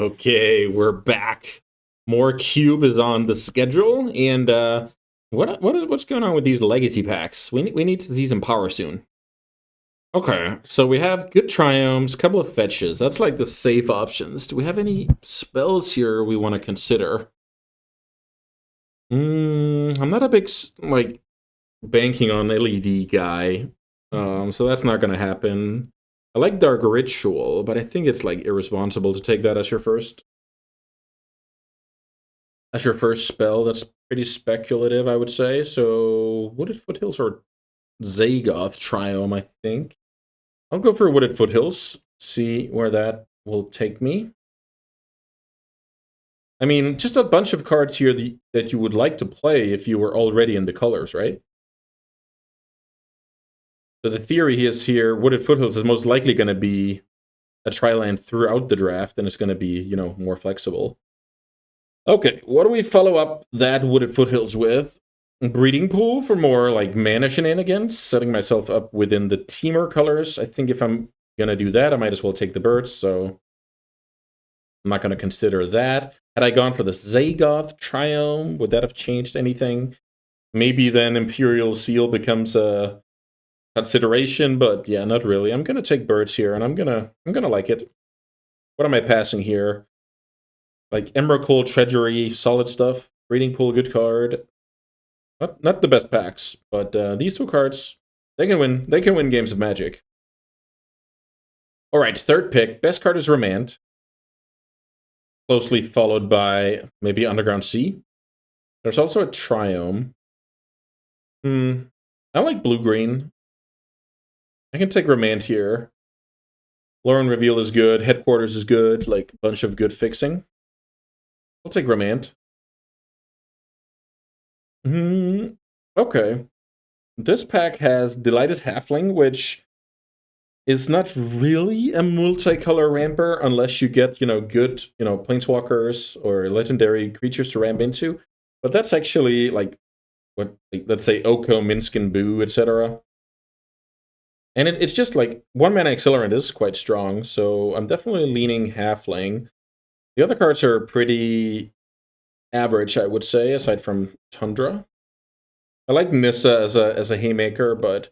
Okay, we're back. More Cube is on the schedule, and what's going on with these legacy packs? We need these in power soon. Okay, so we have good triomes, a couple of fetches. That's like the safe options. Do we have any spells here we want to consider? I'm not a big like banking on LED guy, so that's not gonna happen. I like Dark Ritual, but I think it's like irresponsible to take that as your first. That's your first spell. That's pretty speculative, I would say. So, Wooded Foothills or Zagoth Triome, I think. I'll go for Wooded Foothills, see where that will take me. I mean, just a bunch of cards here that you would like to play if you were already in the colors, right? So the theory is here, Wooded Foothills is most likely going to be a tri-land throughout the draft, and it's going to be, more flexible. Okay, what do we follow up that Wooded Foothills with? Breeding Pool for more like mana shenanigans, setting myself up within the teamer colors. I think if I'm gonna do that, I might as well take the birds, so I'm not gonna consider that. Had I gone for the Zagoth Triome, would that have changed anything? Maybe then Imperial Seal becomes a consideration, but yeah, not really. I'm gonna take birds here, and I'm gonna like it. What am I passing here? Like Emrakul, Treasury, solid stuff. Breeding Pool, good card. Not the best packs, but these two cards, they can win. They can win games of Magic. All right, third pick. Best card is Remand. Closely followed by maybe Underground Sea. There's also a Triome. I like blue-green. I can take Remand here. Lauren Reveal is good. Headquarters is good. Like, a bunch of good fixing. I'll take Remand. Okay. This pack has Delighted Halfling, which is not really a multicolor ramper unless you get, good, planeswalkers or legendary creatures to ramp into. But that's actually like what, like, let's say Oko, Minskin, Boo, etc. And it's just like 1 mana accelerant is quite strong, so I'm definitely leaning halfling. The other cards are pretty average, I would say, aside from Tundra. I like Nissa as a haymaker, but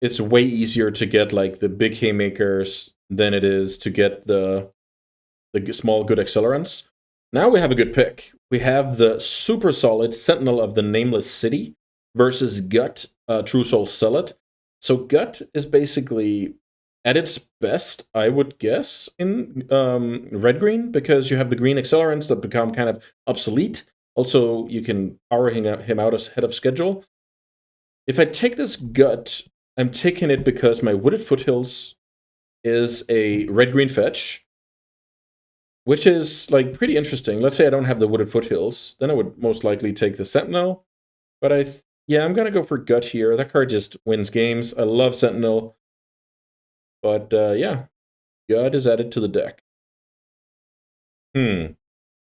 it's way easier to get like the big haymakers than it is to get the small good accelerants. Now we have a good pick. We have the super solid Sentinel of the Nameless City versus Gut, True Soul Zealot. So Gut is basically at its best, I would guess, in red-green, because you have the green accelerants that become kind of obsolete. Also, you can power him out ahead of schedule. If I take this Gut, I'm taking it because my Wooded Foothills is a red-green fetch, which is like pretty interesting. Let's say I don't have the Wooded Foothills, then I would most likely take the Sentinel. But yeah, I'm gonna go for Gut here. That card just wins games. I love Sentinel, but yeah, Gut is added to the deck.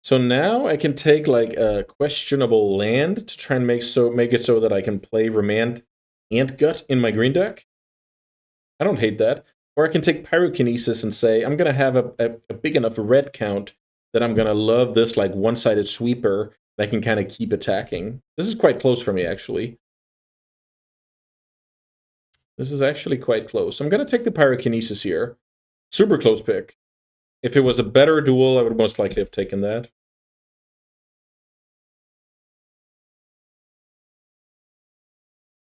So now I can take like a questionable land to try and make it so that I can play Remand and Gut in my green deck. I don't hate that. Or I can take Pyrokinesis and say, I'm going to have a big enough red count that I'm going to love this like one-sided sweeper that I can kind of keep attacking. This is quite close for me, actually. This is actually quite close. I'm going to take the Pyrokinesis here. Super close pick. If it was a better duel, I would most likely have taken that.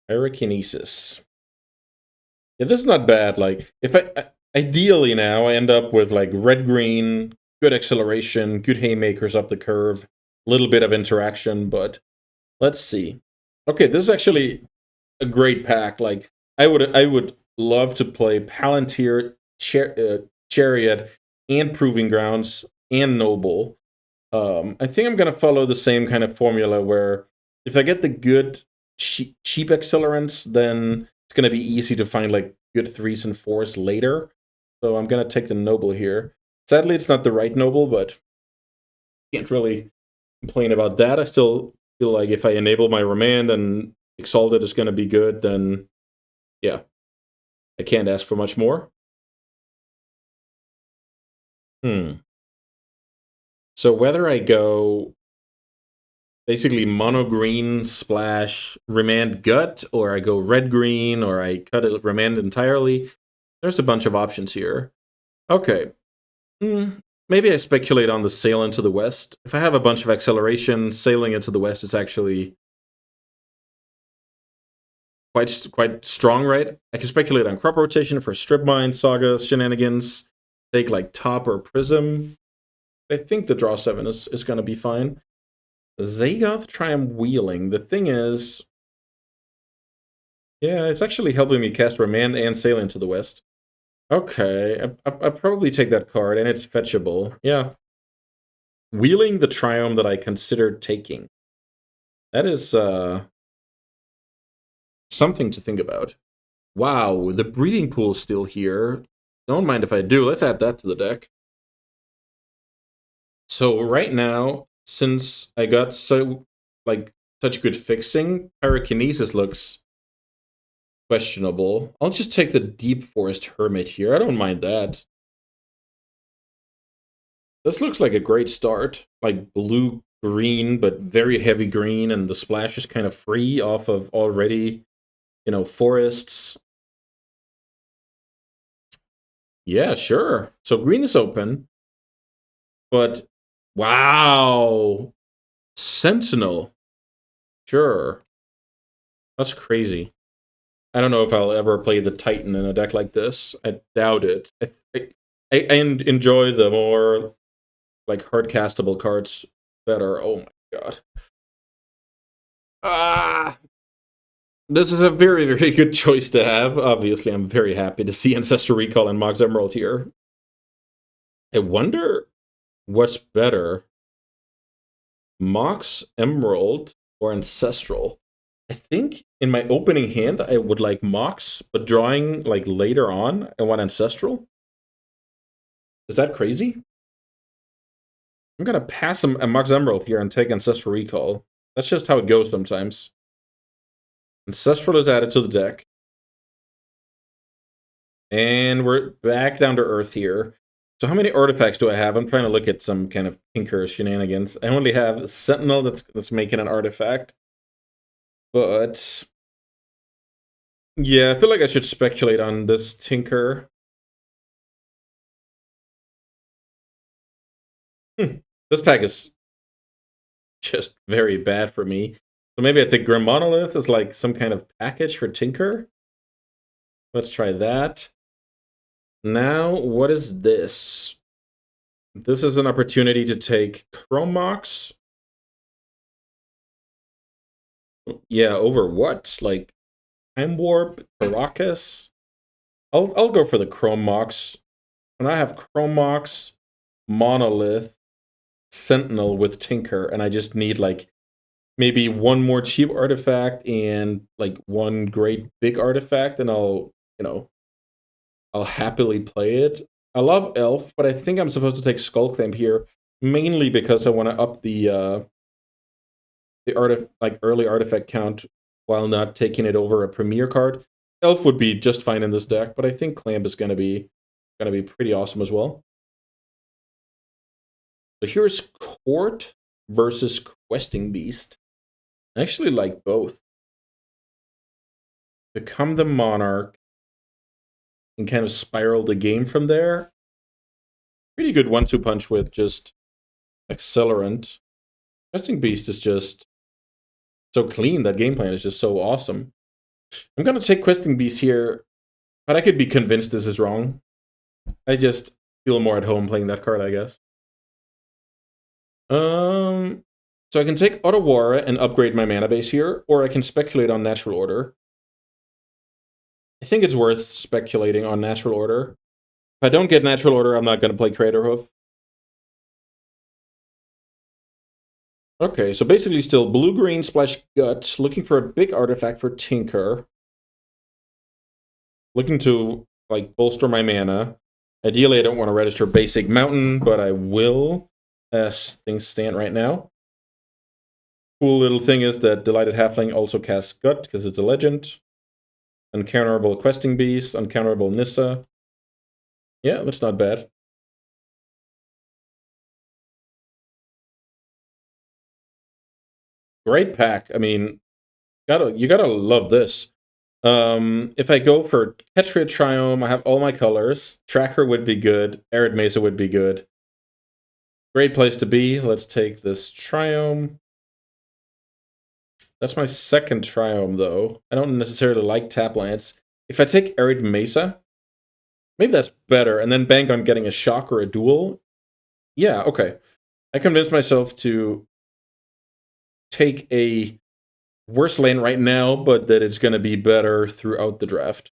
Pyrokinesis. Yeah, this is not bad. Like, if ideally now I end up with like red-green, good acceleration, good haymakers up the curve, a little bit of interaction, but let's see. Okay, this is actually a great pack. Like, I would love to play Palantir, Chariot, and Proving Grounds, and Noble. I think I'm gonna follow the same kind of formula where if I get the good cheap accelerants, then it's gonna be easy to find like good 3s and 4s later. So I'm gonna take the Noble here. Sadly, it's not the right Noble, but can't really complain about that. I still feel like if I enable my Remand and Exalted is gonna be good, then yeah, I can't ask for much more. So whether I go basically mono green splash remand gut, or I go red green, or I cut it remand entirely, there's a bunch of options here. Okay. Maybe I speculate on the sail into the west. If I have a bunch of acceleration, sailing into the west is actually quite strong, right? I can speculate on crop rotation for strip mine, saga, shenanigans, take like top or prism. I think the draw 7 is going to be fine. Zagoth Triumph Wheeling. The thing is, yeah, it's actually helping me cast Remand and Sail into the west. Okay, I'll probably take that card, and it's fetchable. Yeah. Wheeling the Triumph that I considered taking. That is something to think about. Wow, the Breeding Pool's still here. Don't mind if I do. Let's add that to the deck. So right now, since I got such good fixing, Pyrokinesis looks questionable. I'll just take the Deep Forest Hermit here. I don't mind that. This looks like a great start. Like blue-green, but very heavy green, and the splash is kind of free off of already, forests. Yeah, sure. So green is open, but wow! Sentinel. Sure. That's crazy. I don't know if I'll ever play the Titan in a deck like this. I doubt it. I enjoy the more like hard castable cards better. Oh my god. Ah, this is a very, very good choice to have. Obviously, I'm very happy to see Ancestral Recall and Mox Emerald here. I wonder what's better, Mox Emerald or Ancestral. I think in my opening hand, I would like Mox, but drawing like later on, I want Ancestral. Is that crazy? I'm gonna pass a Mox Emerald here and take Ancestral Recall. That's just how it goes sometimes. Ancestral is added to the deck. And we're back down to Earth here. So how many artifacts do I have? I'm trying to look at some kind of Tinker shenanigans. I only have Sentinel that's making an artifact. But yeah, I feel like I should speculate on this Tinker. This pack is just very bad for me. So maybe I think Grim Monolith is like some kind of package for Tinker. Let's try that. Now, what is this? This is an opportunity to take Chromox. Yeah, over what? Like Time Warp, Caracas? I'll go for the Chromox. And I have Chromox, Monolith, Sentinel with Tinker, and I just need like maybe one more cheap artifact and like one great big artifact, and I'll happily play it. I love Elf, but I think I'm supposed to take Skullclamp here, mainly because I want to up the early artifact count while not taking it over a premier card. Elf would be just fine in this deck, but I think Clamp is gonna be pretty awesome as well. So here's Court versus Questing Beast. I actually like both. Become the Monarch and kind of spiral the game from there. Pretty good 1-2 punch with just Accelerant. Questing Beast is just so clean. That game plan is just so awesome. I'm gonna take Questing Beast here, but I could be convinced this is wrong. I just feel more at home playing that card, I guess. So I can take Otawara and upgrade my mana base here, or I can speculate on Natural Order. I think it's worth speculating on Natural Order. If I don't get Natural Order, I'm not going to play Craterhoof. Okay, so basically still blue-green splash gut, looking for a big artifact for Tinker. Looking to, like, bolster my mana. Ideally, I don't want to register basic mountain, but I will, as things stand right now. Cool little thing is that Delighted Halfling also casts Gut, because it's a legend. Uncounterable Questing Beast, uncounterable Nissa. Yeah, that's not bad. Great pack. I mean, you gotta love this. If I go for Ketria Triome, I have all my colors. Tracker would be good. Arid Mesa would be good. Great place to be. Let's take this Triome. That's my second Triome, though. I don't necessarily like tap lands. If I take Arid Mesa, maybe that's better, and then bank on getting a shock or a duel. Yeah, okay. I convinced myself to take a worse lane right now, but that it's going to be better throughout the draft.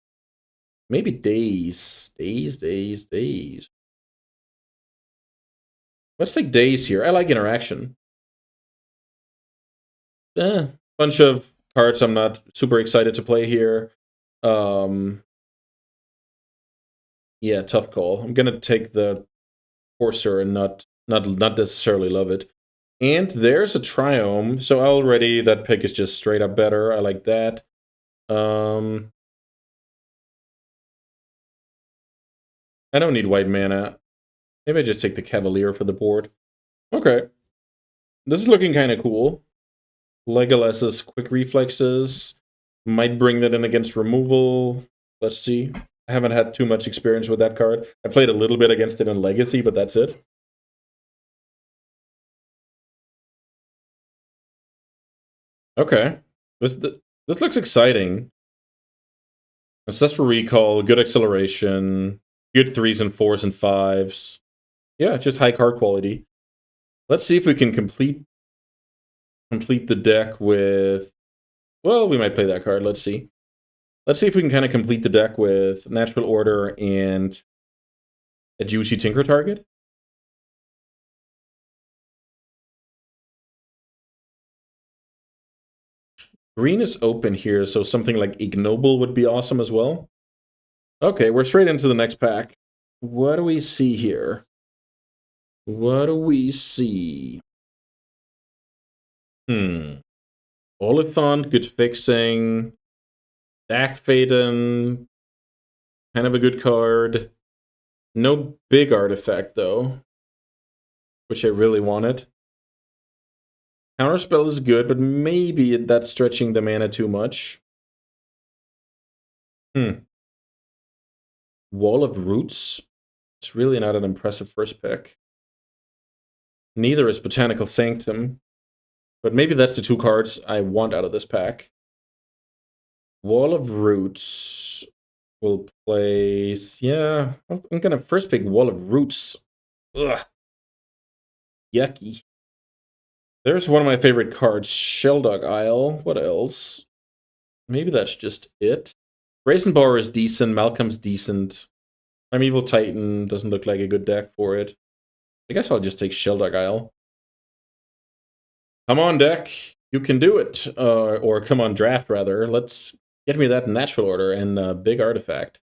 Maybe days. Days. Let's take days here. I like interaction. Bunch of cards I'm not super excited to play here. Yeah, tough call. I'm gonna take the Courser and not necessarily love it. And there's a Triome, so already that pick is just straight up better. I like that. I don't need white mana. Maybe I just take the Cavalier for the board. Okay. This is looking kind of cool. Legolas's quick reflexes. Might bring that in against removal. Let's see. I haven't had too much experience with that card. I played a little bit against it in Legacy, but that's it. Okay. This looks exciting. Ancestral Recall, good acceleration, good 3s and 4s and 5s. Yeah, just high card quality. Let's see if we can complete the deck with... Well, we might play that card. Let's see. Let's see if we can kind of complete the deck with Natural Order and a juicy Tinker target. Green is open here, so something like Ignoble would be awesome as well. Okay, we're straight into the next pack. What do we see here? What do we see? Oliphant, good fixing. Dak Faden, kind of a good card. No big artifact, though, which I really wanted. Counterspell is good, but maybe that's stretching the mana too much. Wall of Roots. It's really not an impressive first pick. Neither is Botanical Sanctum. But maybe that's the two cards I want out of this pack. Wall of Roots will place... Yeah, I'm gonna first pick Wall of Roots. Ugh. Yucky. There's one of my favorite cards, Shelldog Isle. What else? Maybe that's just it. Brazen Bar is decent. Malcolm's decent. Primeval Titan doesn't look like a good deck for it. I guess I'll just take Shelldog Isle. Come on, deck. You can do it. Or come on, draft, rather. Let's get me that Natural Order and big artifact.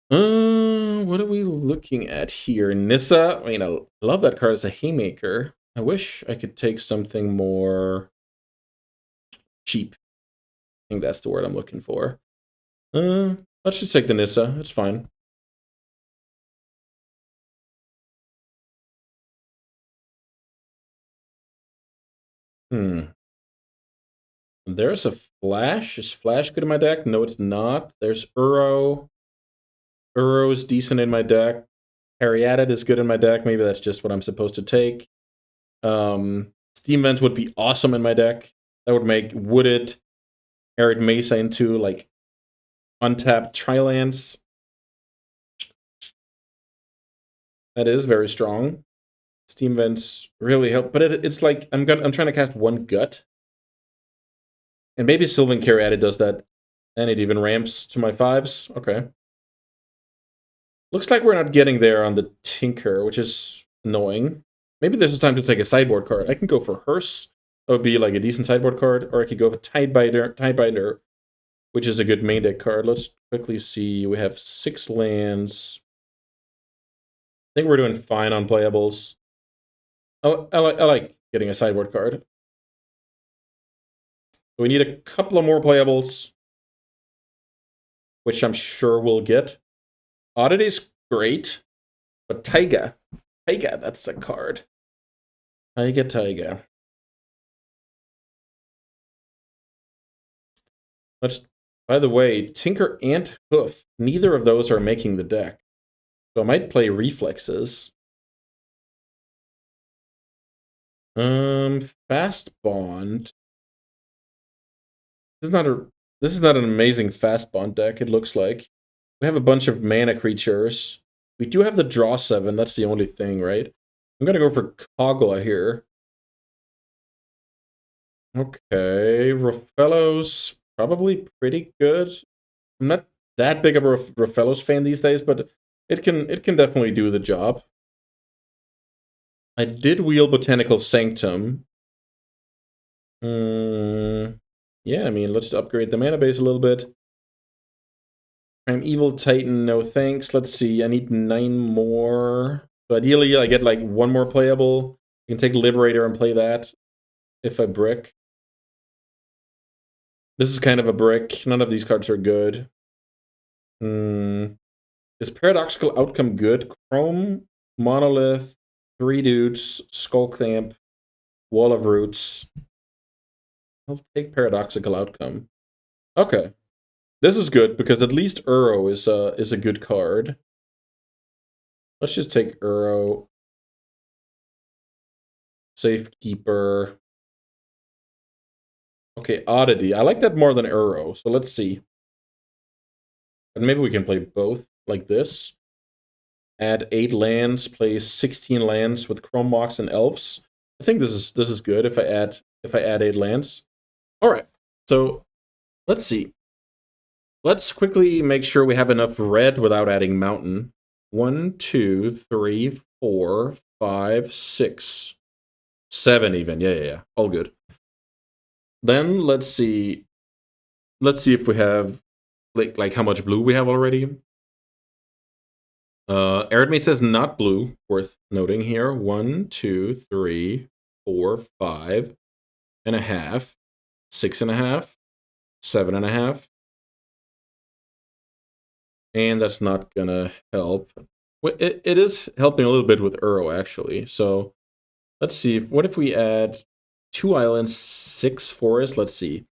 What are we looking at here? Nissa. I mean, I love that card as a Haymaker. I wish I could take something more cheap. I think that's the word I'm looking for. Let's just take the Nissa. It's fine. There's a Flash. Is Flash good in my deck? No, it's not. There's Uro. Uro's decent in my deck. Ariadid is good in my deck. Maybe that's just what I'm supposed to take. Steam Vents would be awesome in my deck. That would make Wooded Arid Mesa into, like, untapped Trilands. That is very strong. Steam Vents really help, but it's like I'm trying to cast one Gut. And maybe Sylvan Caryatid does that, and it even ramps to my 5s. Okay. Looks like we're not getting there on the Tinker, which is annoying. Maybe this is time to take a sideboard card. I can go for Hearse. That would be like a decent sideboard card, or I could go for Tidebinder, which is a good main deck card. Let's quickly see. We have 6 lands. I think we're doing fine on playables. I like getting a sideboard card. So we need a couple of more playables, which I'm sure we'll get. Oddity's great, but Taiga, that's a card. Taiga. Let's. By the way, Tinker and Hoof, neither of those are making the deck. So I might play Reflexes. Fast Bond. This is not an amazing Fast Bond deck, it looks like. We have a bunch of mana creatures. We do have the draw 7, that's the only thing, right? I'm gonna go for Kogla here. Okay, Rofello's probably pretty good. I'm not that big of a Rofello's fan these days, but it can definitely do the job. I did wheel Botanical Sanctum. Yeah, I mean, let's upgrade the mana base a little bit. Evil Titan, no thanks. Let's see, I need 9 more. So ideally, I get like 1 more playable. I can take Liberator and play that if I brick. This is kind of a brick. None of these cards are good. Is Paradoxical Outcome good? Chrome, Monolith, 3 dudes, Skull Clamp, Wall of Roots. I'll take Paradoxical Outcome. Okay. This is good because at least Uro is a good card. Let's just take Uro. Safekeeper. Okay, Oddity. I like that more than Uro, so let's see. And maybe we can play both like this. Add 8 lands, play 16 lands with Chrome Mox and Elves. I think this is good if I add 8 lands. Alright, so let's see. Let's quickly make sure we have enough red without adding mountain. 1, 2, 3, 4, 5, 6, 7 even. Yeah. All good. Then let's see. Let's see if we have like how much blue we have already. Aridmate says not blue. Worth noting here. 1, 2, 3, 4, 5 and a half, 6 and a half, 7 and a half. And that's not gonna help. It is helping a little bit with Uro, actually. So let's see. What if we add 2 islands, 6 forests? Let's see.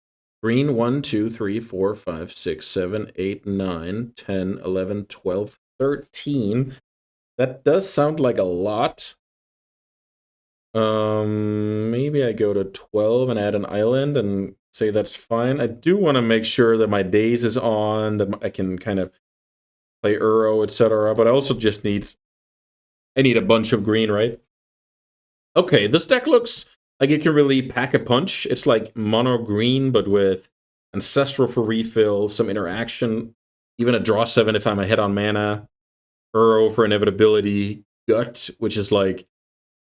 Green 1, 2, 3, 4, 5, 6, 7, 8, 9, 10, 11, 12, 13. That does sound like a lot. Maybe I go to 12 and add an island and say that's fine. I do want to make sure that my days is on, that I can kind of play Uro, etc. But I also just need a bunch of green, right? Okay, this deck looks like it can really pack a punch. It's like mono green, but with Ancestral for refill, some interaction, even a draw 7 if I'm ahead on mana, Uro for inevitability, Gut, which is like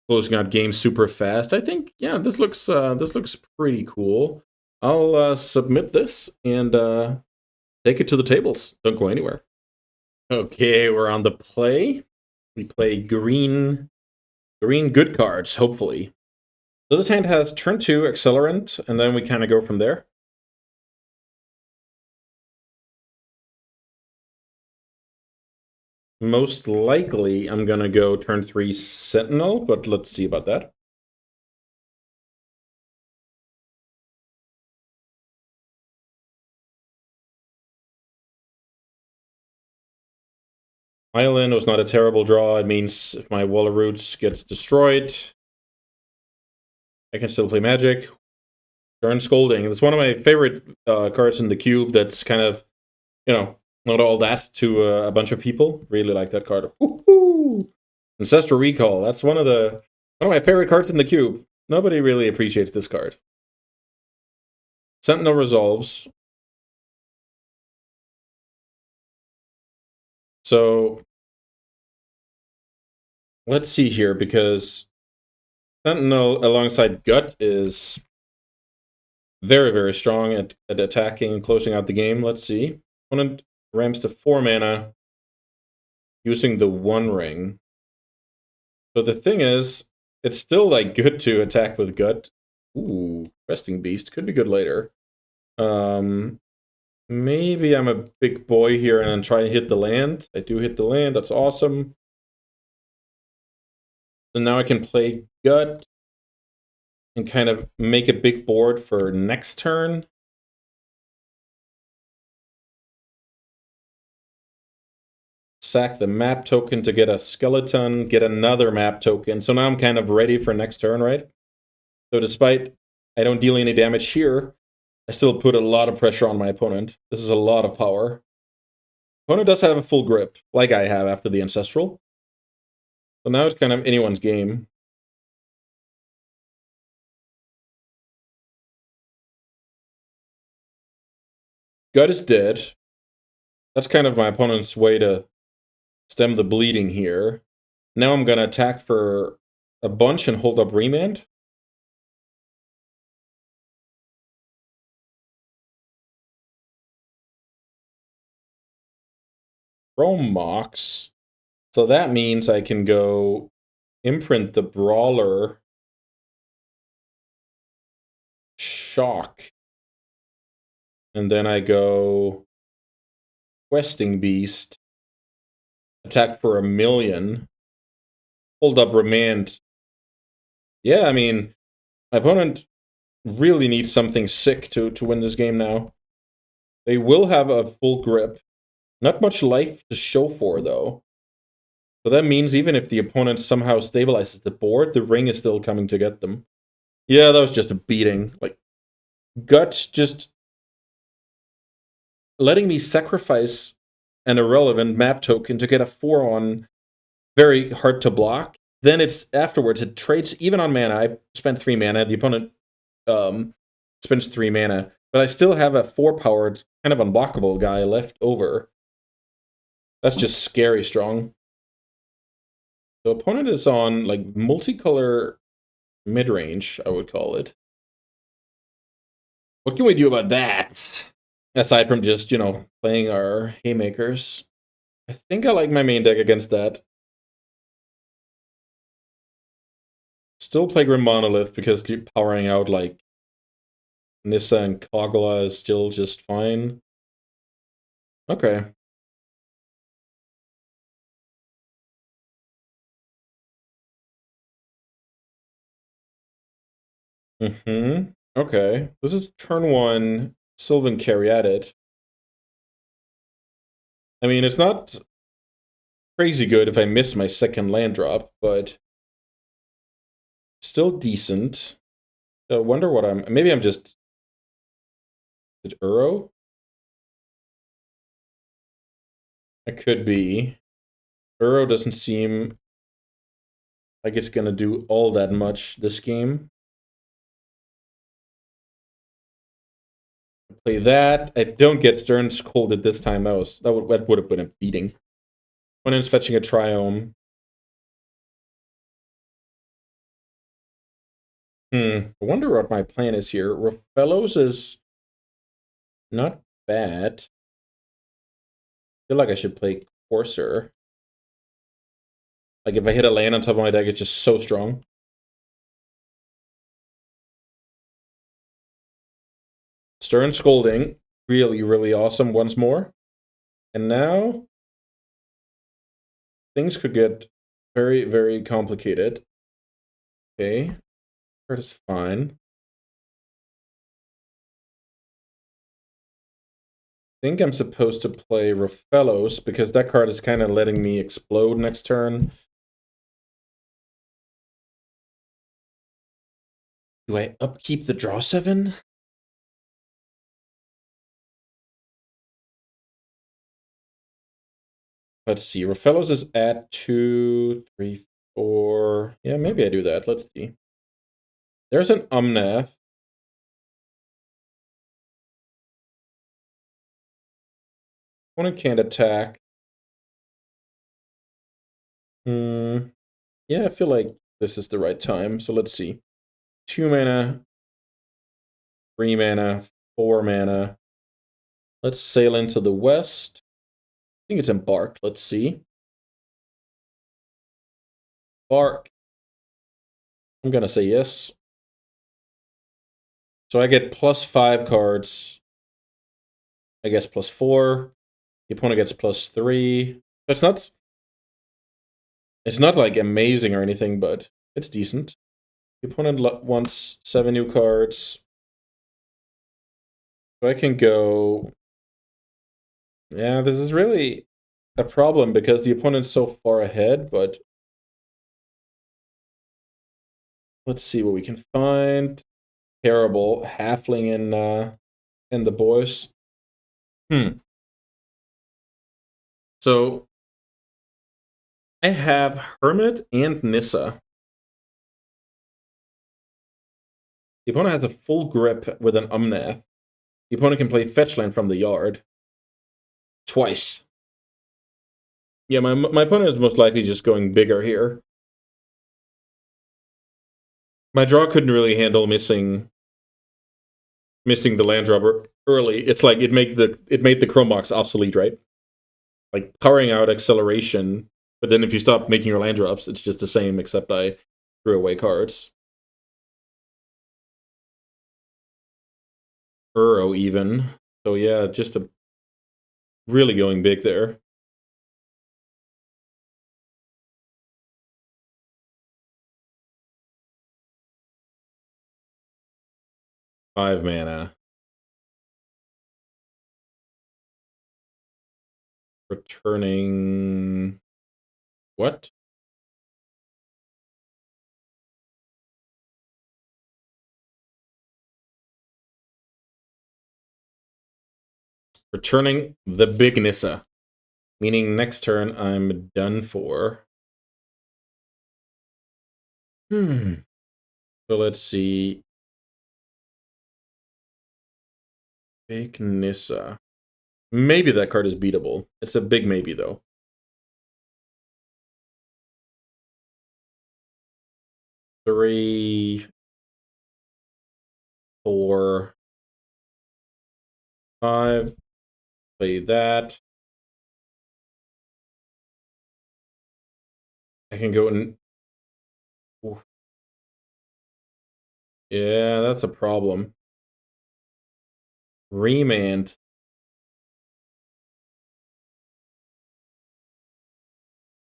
closing out games super fast. I think, yeah, this looks pretty cool. I'll submit this and take it to the tables. Don't go anywhere. Okay, we're on the play. We play green good cards, hopefully. So this hand has turn 2 Accelerant, and then we kind of go from there. Most likely, I'm going to go turn 3 Sentinel, but let's see about that. Island was not a terrible draw. It means if my Wall of Roots gets destroyed, I can still play Magic. Turn Scolding. It's one of my favorite cards in the cube that's kind of, not all that to a bunch of people. Really like that card. Woohoo! Ancestral Recall. That's one of my favorite cards in the cube. Nobody really appreciates this card. Sentinel resolves. So let's see here, because Sentinel alongside Gut is very, very strong at attacking and closing out the game. Let's see. Opponent ramps to 4 mana using the One Ring. So the thing is, it's still like good to attack with Gut. Ooh, Resting Beast could be good later. Maybe I'm a big boy here and try and hit the land. I do hit the land. That's awesome. So now I can play Gut and kind of make a big board for next turn. sack the map token to get a skeleton, get another map token. So now I'm kind of ready for next turn, right? So despite I don't deal any damage here, I still put a lot of pressure on my opponent. This is a lot of power. Opponent does have a full grip, like I have after the Ancestral. So now it's kind of anyone's game. Gut is dead. That's kind of my opponent's way to stem the bleeding here. Now I'm going to attack for a bunch and hold up Remand. Chrome Mox. So that means I can go imprint the Brawler, Shock, and then I go Questing Beast, attack for 1,000,000, hold up Remand. Yeah, I mean, my opponent really needs something sick to win this game now. They will have a full grip. Not much life to show for, though. So that means even if the opponent somehow stabilizes the board, the ring is still coming to get them. Yeah, that was just a beating. Like, Gut just letting me sacrifice an irrelevant map token to get a 4/1, very hard to block. Then it's afterwards, it trades even on mana. I spent 3 mana, the opponent spends 3 mana, but I still have a 4-powered, kind of unblockable guy left over. That's just scary strong. The opponent is on, like, multicolor mid-range, I would call it. What can we do about that? Aside from just, playing our haymakers. I think I like my main deck against that. Still play Grim Monolith because powering out, like, Nissa and Kogla is still just fine. Okay. Okay. This is turn 1, Sylvan Caryatid. I mean, it's not crazy good if I miss my second land drop, but still decent. So I wonder what maybe I'm just... Is it Uro? It could be. Uro doesn't seem like it's gonna do all that much this game. Play that. I don't get Stern Scolded this time. That would have been a beating. Opponent's fetching a Triome. I wonder what my plan is here. Fellows is not bad. I feel like I should play Courser. Like, if I hit a land on top of my deck, it's just so strong. Stern Scolding. Really, really awesome once more. And now things could get very, very complicated. Okay. Card is fine. I think I'm supposed to play Rofellos because that card is kind of letting me explode next turn. Do I upkeep the draw 7? Let's see. Rofellos is at 2, 3, 4. Yeah, maybe I do that. Let's see. There's an Umnath. Opponent can't attack. Yeah, I feel like this is the right time. So let's see. 2 mana, 3 mana, 4 mana. Let's sail into the west. I think it's Embark. Let's see. Bark. I'm gonna say yes. So I get +5 cards. I guess +4. The opponent gets +3. It's not like amazing or anything, but it's decent. The opponent wants 7 new cards. So I can go... Yeah, this is really a problem because the opponent's so far ahead, but let's see what we can find. Terrible. Halfling in the boys. So I have Hermit and Nissa. The opponent has a full grip with an Umnath. The opponent can play fetch land from the yard. Twice. Yeah, my opponent is most likely just going bigger here. My draw couldn't really handle missing the land drop early. It's like it made the Chrome box obsolete, right? Like powering out acceleration, but then if you stop making your land drops, it's just the same, except I threw away cards. Uro even. So yeah, just a really going big there. Five mana. Returning... What? Returning the big Nissa. Meaning next turn I'm done for. So let's see. Big Nissa. Maybe that card is beatable. It's a big maybe, though. Three, 4, 5. Play that. I can go in. Oof. Yeah, that's a problem. Remand.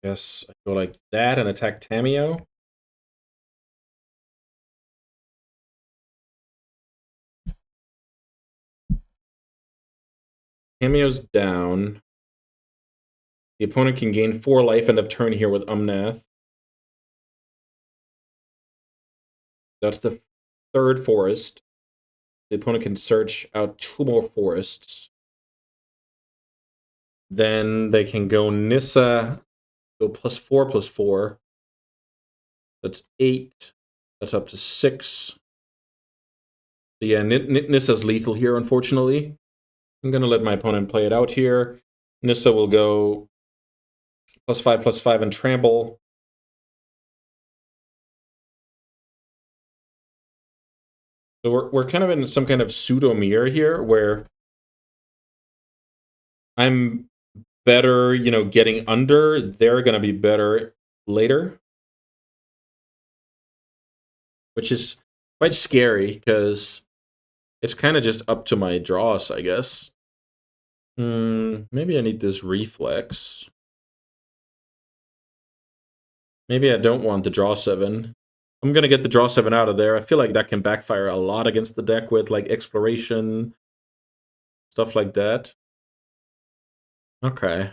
Yes, I go like that and attack Tameo. Tameo's down. The opponent can gain 4 life end of turn here with Umnath. That's the 3rd forest. The opponent can search out 2 more forests. Then they can go Nissa, go +4/+4. That's 8. That's up to 6. So yeah, Nissa's lethal here, unfortunately. I'm going to let my opponent play it out here. Nissa will go +5/+5 and trample. So we're kind of in some kind of pseudo mirror here where I'm better, getting under. They're going to be better later, which is quite scary because it's kind of just up to my draws, I guess. Maybe I need this reflex. Maybe I don't want the draw 7. I'm going to get the draw 7 out of there. I feel like that can backfire a lot against the deck with like exploration, stuff like that. Okay.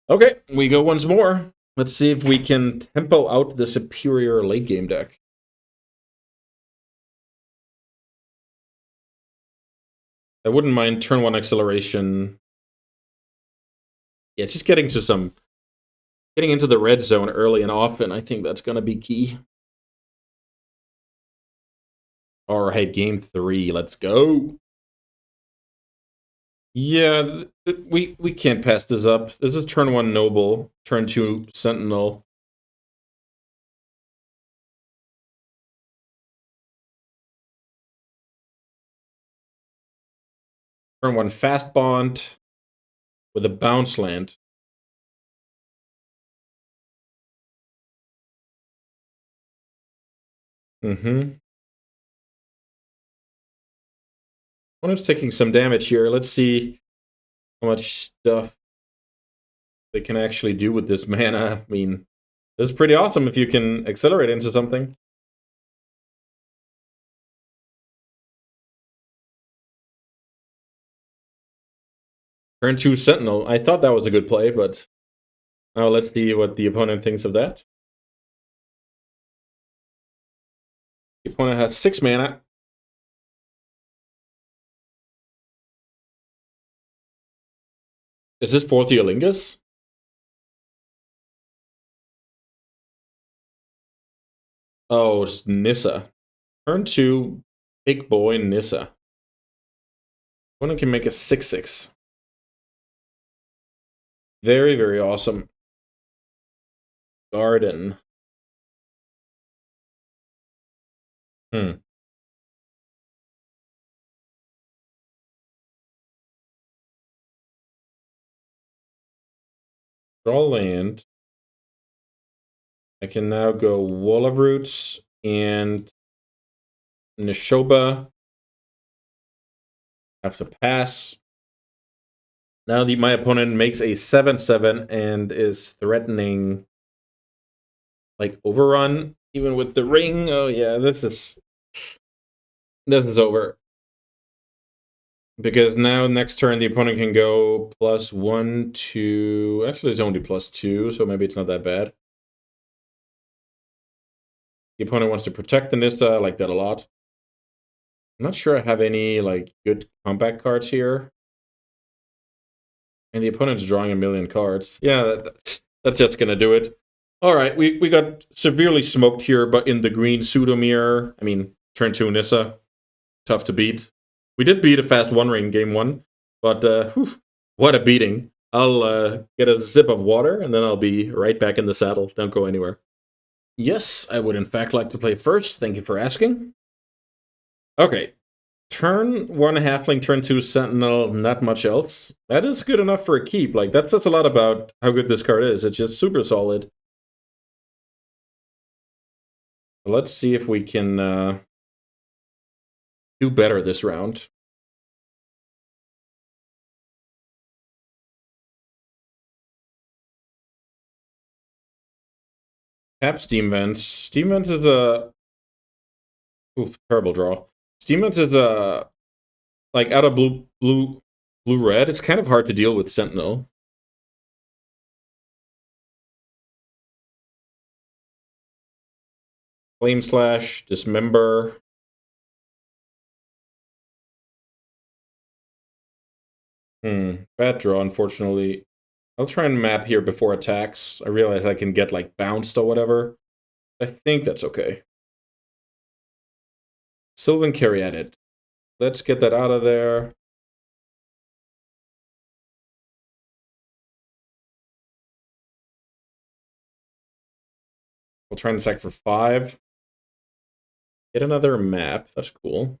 Okay, we go once more. Let's see if we can tempo out the superior late game deck. I wouldn't mind turn 1 acceleration. Yeah, it's just getting into the red zone early and often. I think that's going to be key. All right, game 3. Let's go. Yeah, we can't pass this up. This is turn 1 Noble, turn 2 Sentinel. Turn 1 Fast Bond with a bounce land. Opponent's taking some damage here. Let's see how much stuff they can actually do with this mana. I mean, this is pretty awesome if you can accelerate into something. Turn 2 Sentinel. I thought that was a good play, but now let's see what the opponent thinks of that. The opponent has 6 mana. Is this for Theolingus? Oh, it's Nissa. Turn 2, big boy Nissa. Opponent can make a 6/6. Very, very awesome. Garden. Hmm. Draw land. I can now go Wall of Roots and Nishoba. Have to pass. Now my opponent makes a 7/7 and is threatening like overrun, even with the ring. Oh yeah, this is over. Because now next turn the opponent can go +1, 2. Actually, it's only +2, so maybe it's not that bad. The opponent wants to protect the Nista. I like that a lot. I'm not sure I have any like good comeback cards here. And the opponent's drawing a million cards. Yeah, that's just gonna do it. All right, we got severely smoked here, but in the green pseudo mirror. I mean, turn 2 Nissa, tough to beat. We did beat a fast one ring game 1, but whew, what a beating. I'll get a sip of water and then I'll be right back in the saddle. Don't go anywhere. Yes, I would in fact like to play first. Thank you for asking. Okay, turn 1 halfling, turn 2 sentinel, not much else. That is good enough for a keep. Like, that says a lot about how good this card is. It's just super solid. Let's see if we can do better this round. Tap Steam Vents. Steam Vents is a... Oof, terrible draw. Steam Vents is a... Like, out of blue-red, it's kind of hard to deal with Sentinel. Flame Slash, Dismember. Bad draw, unfortunately. I'll try and map here before attacks. I realize I can get, like, bounced or whatever. I think that's okay. Sylvan Caryatid. Let's get that out of there. We'll try and attack for 5. Get another map. That's cool.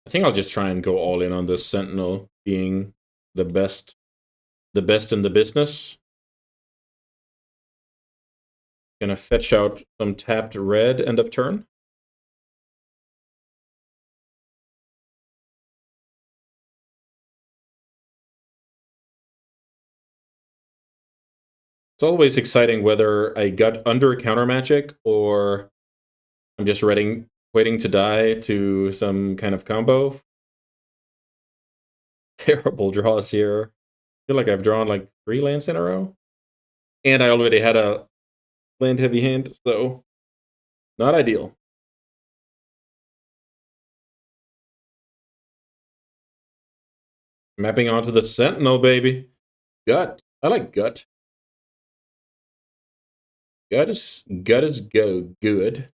I think I'll just try and go all in on this Sentinel being the best in the business. Gonna fetch out some tapped red end of turn. It's always exciting whether I got under counter magic or I'm just waiting to die to some kind of combo. Terrible draws here. I feel like I've drawn like 3 lands in a row. And I already had a land heavy hand, so not ideal. Mapping onto the Sentinel, baby. Gut. I like Gut. Gut is go good.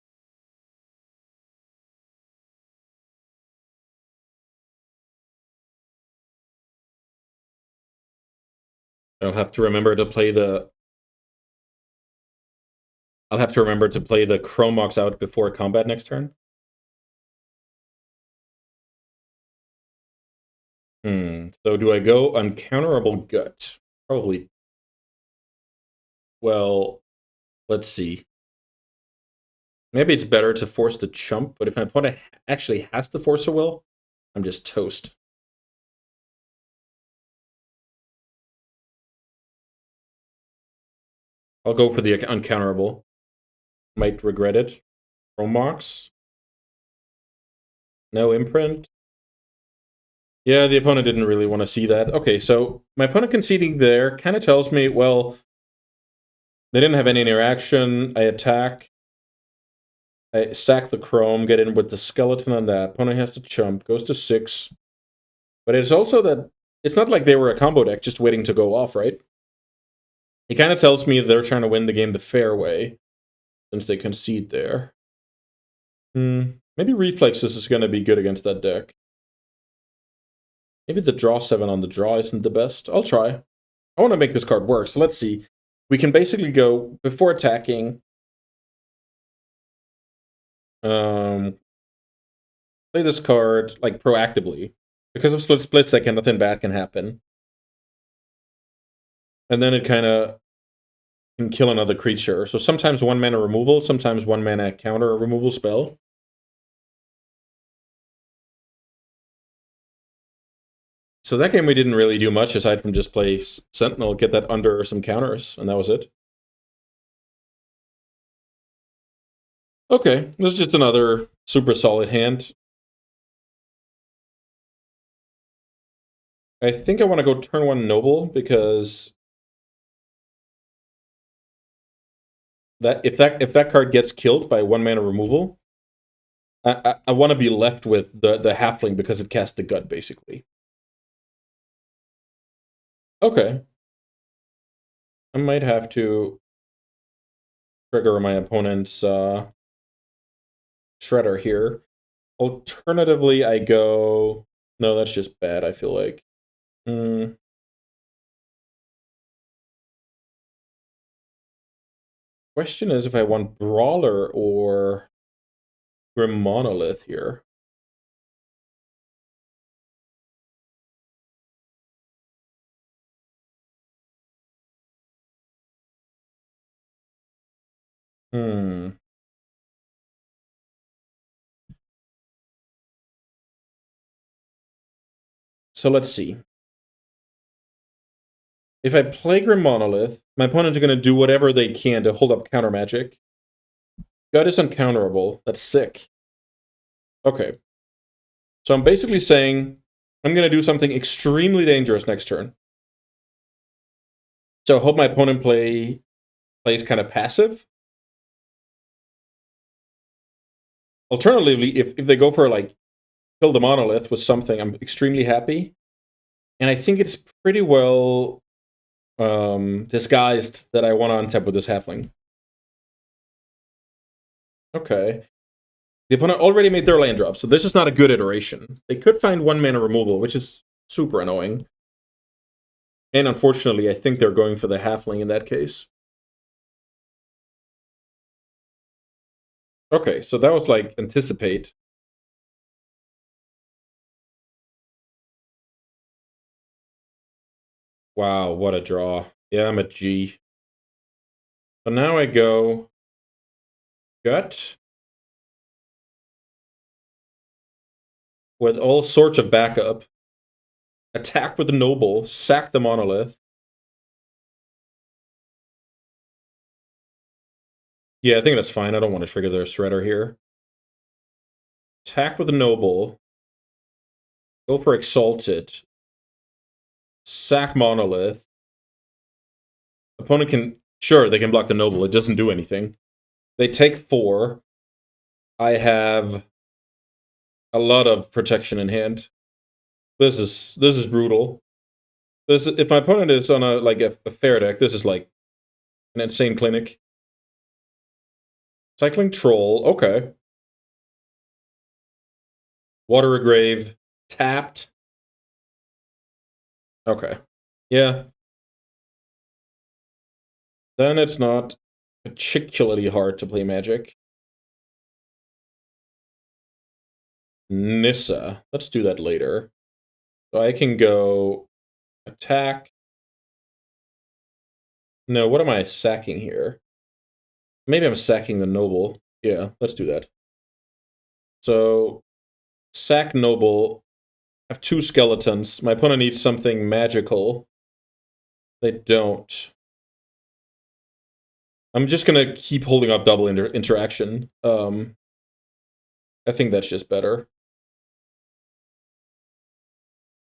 I'll have to remember to play the Chromox out before combat next turn. So do I go uncounterable Gut? Probably. Well, let's see. Maybe it's better to force the chump, but if my opponent actually has to force a will, I'm just toast. I'll go for the uncounterable. Might regret it. Chromox. No imprint. Yeah, the opponent didn't really want to see that. Okay, so my opponent conceding there kind of tells me, well, they didn't have any interaction. I attack. I sack the Chrome, get in with the skeleton on that. Opponent has to chump, goes to 6. But it's also that it's not like they were a combo deck just waiting to go off, right? It kind of tells me they're trying to win the game the fair way, since they concede there. Maybe Reflexes is going to be good against that deck. Maybe the draw 7 on the draw isn't the best. I'll try. I want to make this card work, so let's see. We can basically go, before attacking, play this card, like, proactively. Because of split second, nothing bad can happen. And then it kind of can kill another creature. So sometimes 1 mana removal, sometimes 1 mana counter a removal spell. So that game we didn't really do much aside from just play Sentinel, get that under some counters, and that was it. Okay, this is just another super solid hand. I think I want to go turn 1 Noble, because that if that card gets killed by 1 mana removal, I want to be left with the halfling because it casts the gut, basically. Okay. I might have to trigger my opponent's Shredder here. Alternatively, I go... No, that's just bad, I feel like. Question is if I want Brawler or Grim Monolith here. So let's see. If I play Grim Monolith, my opponents are going to do whatever they can to hold up counter magic. Gut is uncounterable. That's sick. Okay. So I'm basically saying I'm going to do something extremely dangerous next turn. So I hope my opponent plays kind of passive. Alternatively, if they go for, like, kill the Monolith with something, I'm extremely happy. And I think it's pretty well disguised that I want to untap with this Halfling. Okay. The opponent already made their land drop, so this is not a good iteration. They could find 1 mana removal, which is super annoying. And unfortunately, I think they're going for the Halfling in that case. Okay, so that was like anticipate. Wow, what a draw. Yeah, I'm at G. So now I go gut with all sorts of backup. Attack with the Noble, sack the Monolith. Yeah, I think that's fine. I don't want to trigger their Shredder here. Attack with the Noble. Go for Exalted. Sack Monolith. Opponent can... Sure, they can block the Noble. It doesn't do anything. They take 4. I have a lot of protection in hand. This is brutal. If my opponent is on a fair deck, this is like an insane clinic. Cycling Troll, okay. Water a Grave, tapped. Okay. Yeah. Then it's not particularly hard to play Magic. Nissa. Let's do that later. So I can go attack. No, what am I sacking here? Maybe I'm sacking the Noble. Yeah, let's do that. So, sack Noble. I have 2 skeletons. My opponent needs something magical. They don't. I'm just gonna keep holding up double interaction. I think that's just better.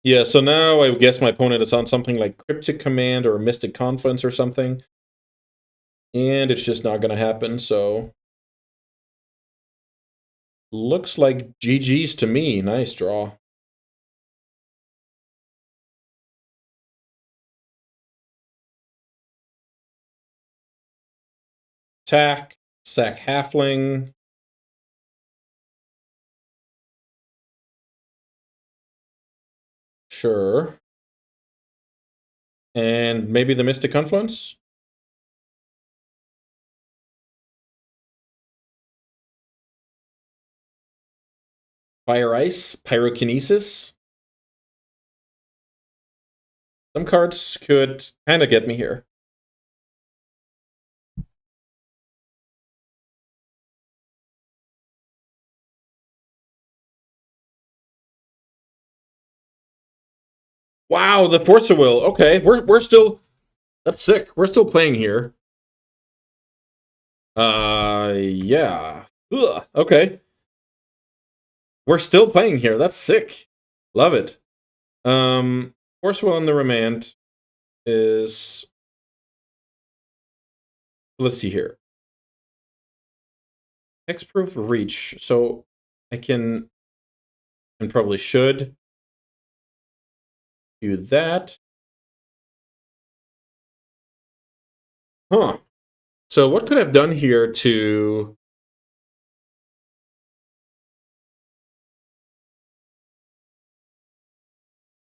Yeah, so now I guess my opponent is on something like Cryptic Command or Mystic Confluence or something. And it's just not going to happen, so... Looks like GG's to me. Nice draw. Attack, sack halfling. Sure. And maybe the Mystic Confluence? Fire Ice, Pyrokinesis. Some cards could kind of get me here. Wow, the Force of Will. Okay, we're still... That's sick. We're still playing here. Yeah. Ugh, okay. We're still playing here. That's sick. Love it. Force Will on the Remand is... Let's see here. Hexproof Reach. So I can... and probably should do that. Huh. So what could I have done here to...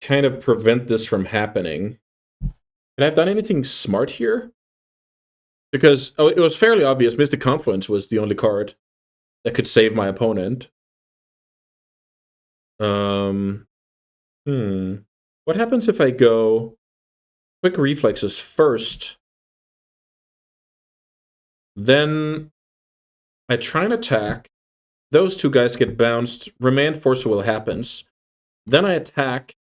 kind of prevent this from happening? Could I have done anything smart here? Because it was fairly obvious Mystic Confluence was the only card that could save my opponent. What happens if I go Quick Reflexes first? Then I try and attack. Those two guys get bounced. Remand Force Will happens. Then I attack.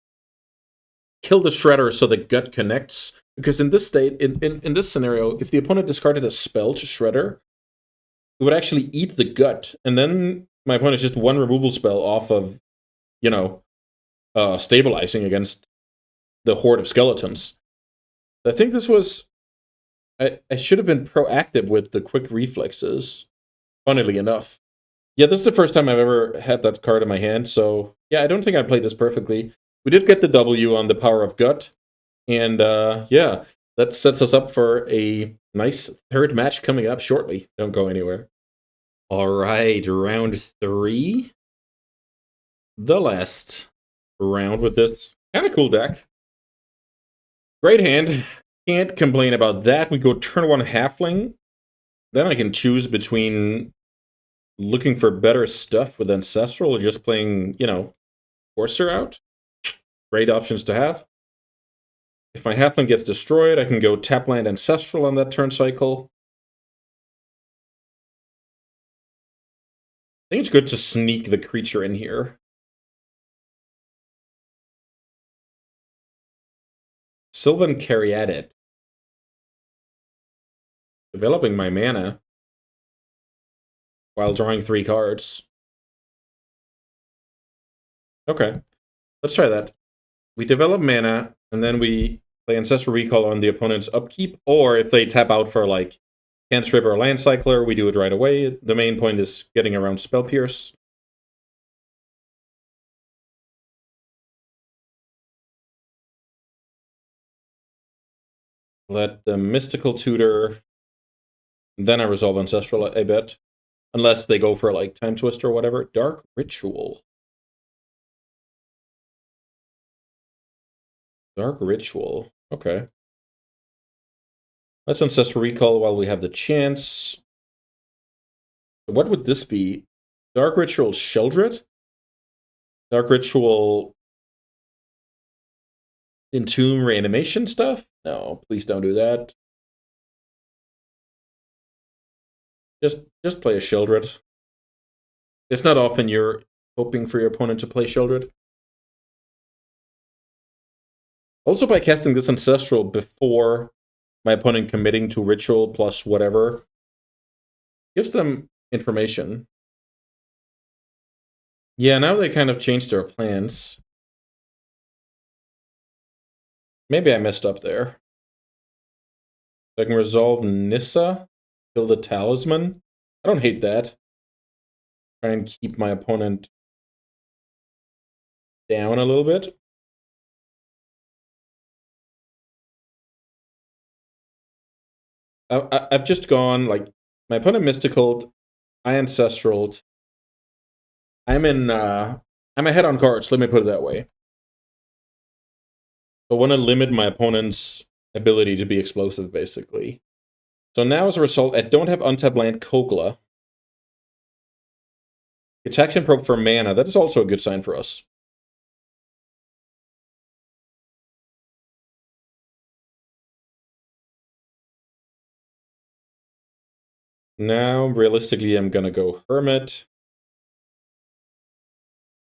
Kill the Shredder so the gut connects. Because in this state, in this scenario, if the opponent discarded a spell to Shredder, it would actually eat the gut. And then my opponent is just one removal spell off of, you know, stabilizing against the horde of skeletons. I think this was... I should have been proactive with the Quick Reflexes, funnily enough. Yeah, this is the first time I've ever had that card in my hand, so yeah, I don't think I played this perfectly. We did get the W on the Power of Gut, and yeah, that sets us up for a nice third match coming up shortly. Don't go anywhere. All right, round 3. The last round with this kind of cool deck. Great hand. Can't complain about that. We go turn 1 Halfling. Then I can choose between looking for better stuff with Ancestral or just playing, you know, Courser out. Great options to have. If my Halfling gets destroyed, I can go tap land Ancestral on that turn cycle. I think it's good to sneak the creature in here. Sylvan Caryatid. Developing my mana while drawing 3 cards. Okay, let's try that. We develop mana, and then we play Ancestral Recall on the opponent's upkeep, or if they tap out for, like, Cantrip or Land Cycler, we do it right away. The main point is getting around Spell Pierce. Let the Mystical Tutor... Then I resolve Ancestral, I bet. Unless they go for, like, Time Twist or whatever. Dark Ritual. Dark Ritual. Okay. Let's Ancestral Recall while we have the chance. What would this be? Dark Ritual Sheldred? Dark Ritual Entomb Reanimation stuff? No, please don't do that. Just play a Sheldred. It's not often you're hoping for your opponent to play Sheldred. Also, by casting this Ancestral before my opponent committing to Ritual plus whatever, gives them information. Yeah, now they kind of changed their plans. Maybe I messed up there. I can resolve Nissa, kill the talisman. I don't hate that. Try and keep my opponent down a little bit. I've just gone, like, my opponent Mysticaled, I Ancestraled. I'm ahead on cards, let me put it that way. I want to limit my opponent's ability to be explosive, basically. So now, as a result, I don't have untapped land Kogla. Protection Probe for mana, that is also a good sign for us. Now, realistically, I'm gonna go Hermit.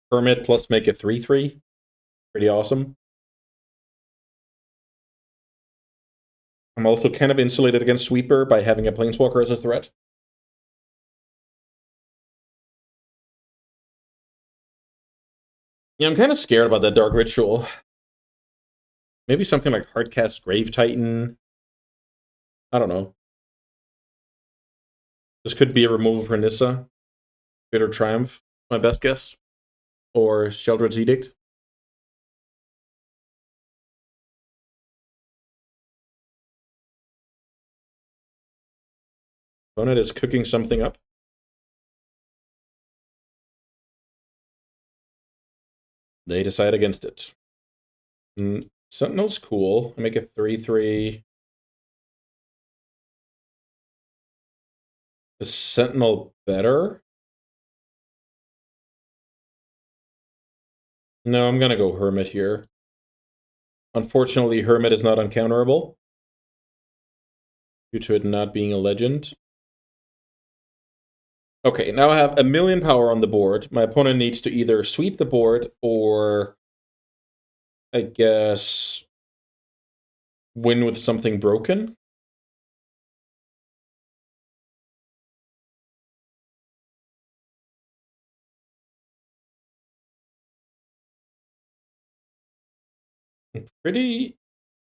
Hermit plus make it 3/3. Pretty awesome. I'm also kind of insulated against Sweeper by having a Planeswalker as a threat. Yeah, I'm kind of scared about that Dark Ritual. Maybe something like Hardcast Grave Titan. I don't know. This could be a removal for Nissa. Bitter Triumph, my best guess. Or Sheldred's Edict. Opponent is cooking something up. They decide against it. Sentinel's cool. I make it 3/3. Is Sentinel better? No, I'm gonna go Hermit here. Unfortunately, Hermit is not uncounterable due to it not being a legend. Okay, now I have a million power on the board. My opponent needs to either sweep the board or, I guess, win with something broken. I'm pretty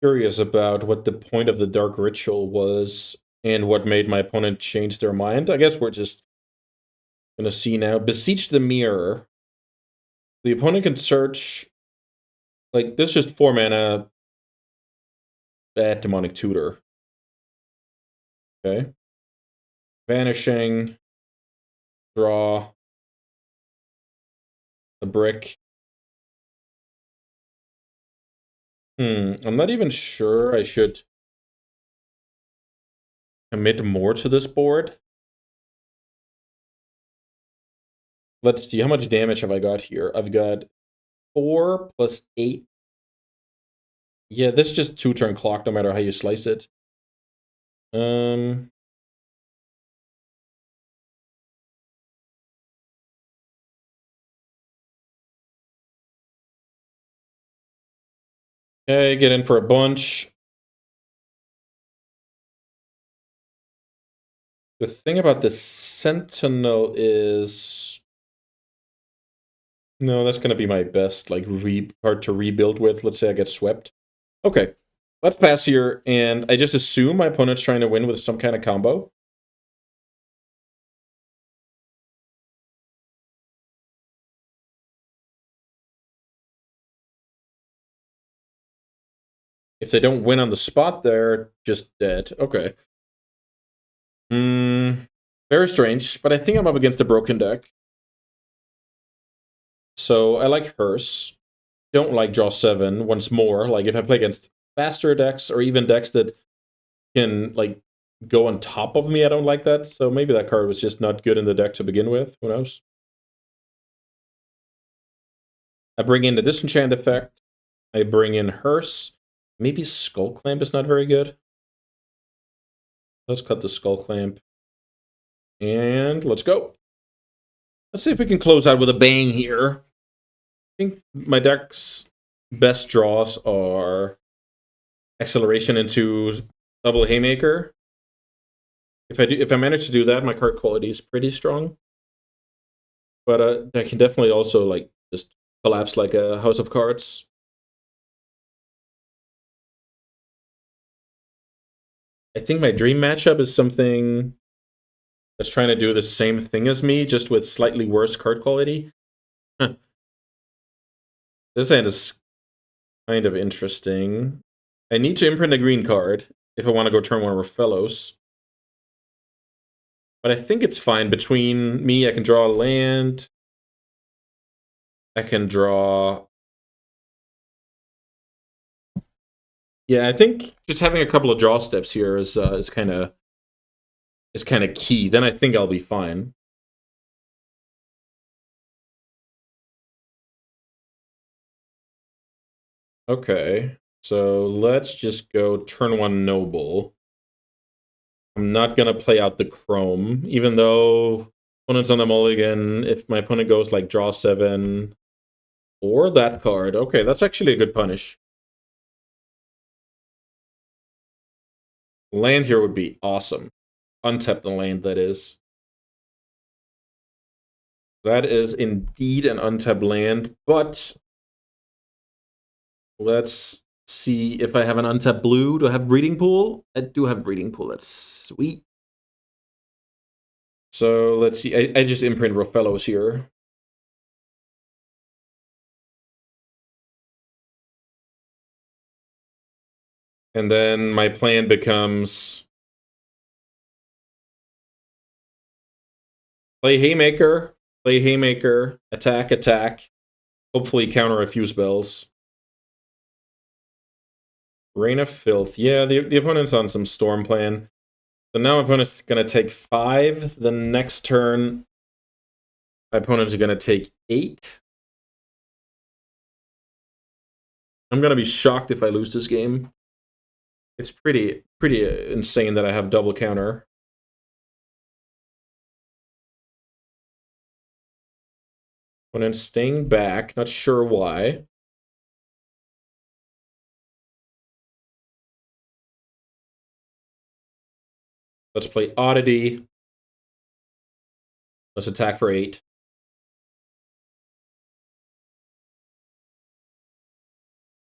curious about what the point of the Dark Ritual was and what made my opponent change their mind. I guess we're just gonna see now. Beseech the Mirror. The opponent can search, like, this is just 4 mana, bad Demonic Tutor. Okay. Vanishing, draw, a brick. I'm not even sure I should commit more to this board. Let's see, how much damage have I got here? I've got 4 plus 8. Yeah, this is just 2-turn clock, no matter how you slice it. Okay, get in for a bunch. The thing about the Sentinel is... No, that's going to be my best, like, part to rebuild with. Let's say I get swept. Okay, let's pass here, and I just assume my opponent's trying to win with some kind of combo. If they don't win on the spot, they're just dead. Okay. Very strange, but I think I'm up against a broken deck. So I like Hearse. Don't like draw 7 once more. Like, if I play against faster decks or even decks that can, like, go on top of me, I don't like that. So maybe that card was just not good in the deck to begin with. Who knows? I bring in the Disenchant effect. I bring in Hearse. Maybe Skull Clamp is not very good. Let's cut the Skull Clamp. And let's go. Let's see if we can close out with a bang here. I think my deck's best draws are Acceleration into Double Haymaker. If I manage to do that, my card quality is pretty strong. But that can definitely also like just collapse like a house of cards. I think my dream matchup is something that's trying to do the same thing as me, just with slightly worse card quality. This hand is kind of interesting. I need to imprint a green card if I want to go turn 1 with Fellows. But I think it's fine. Between me, I can draw a land. I can draw... Yeah, I think just having a couple of draw steps here is kind of key. Then I think I'll be fine. Okay, so let's just go turn 1 Noble. I'm not gonna play out the Chrome, even though opponent's on a mulligan. If my opponent goes like draw 7 or that card, okay, that's actually a good punish. Land here would be awesome. Untap the land, that is. That is indeed an untapped land, but let's see if I have an untapped blue. Do I have Breeding Pool? I do have Breeding Pool. That's sweet. So let's see. I just imprint Rofellows here. And then my plan becomes play Haymaker, attack, attack. Hopefully counter a few spells. Rain of Filth. Yeah, the opponent's on some Storm plan. So now my opponent's going to take 5. The next turn, my opponents are going to take 8. I'm going to be shocked if I lose this game. It's pretty insane that I have double counter. Opponent staying back, not sure why. Let's play Oddity. Let's attack for 8.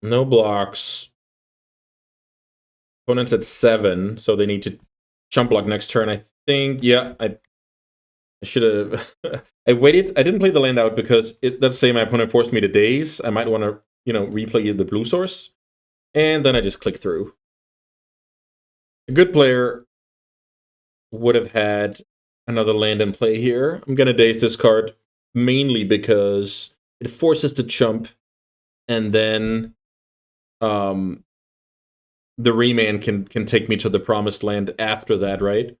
No blocks. Opponent's at 7, so they need to chump block next turn. I think, yeah, I should have... I waited. I didn't play the land out because, let's say my opponent forced me to daze. I might want to, replay the blue source. And then I just click through. A good player would have had another land in play here. I'm going to daze this card mainly because it forces the chump, and then the remand can take me to the promised land after that, right?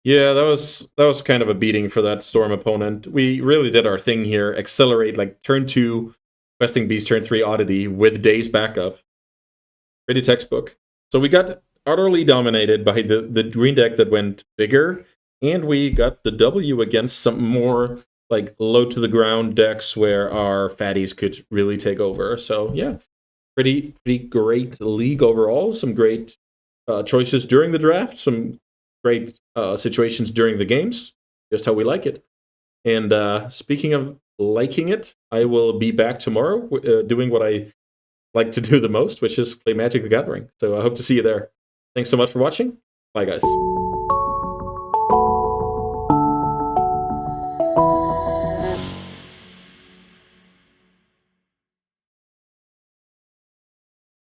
Yeah, that was kind of a beating for that Storm opponent. We really did our thing here. Accelerate, like turn 2, Questing Beast, turn 3 Oddity with Daze backup. Pretty textbook. So we got utterly dominated by the green deck that went bigger, and we got the W against some more like low to the ground decks where our fatties could really take over. So yeah, pretty great league overall. Some great choices during the draft. Some great situations during the games. Just how we like it. And speaking of liking it, I will be back tomorrow doing what I like to do the most, which is play Magic the Gathering. So I hope to see you there. Thanks so much for watching. Bye, guys.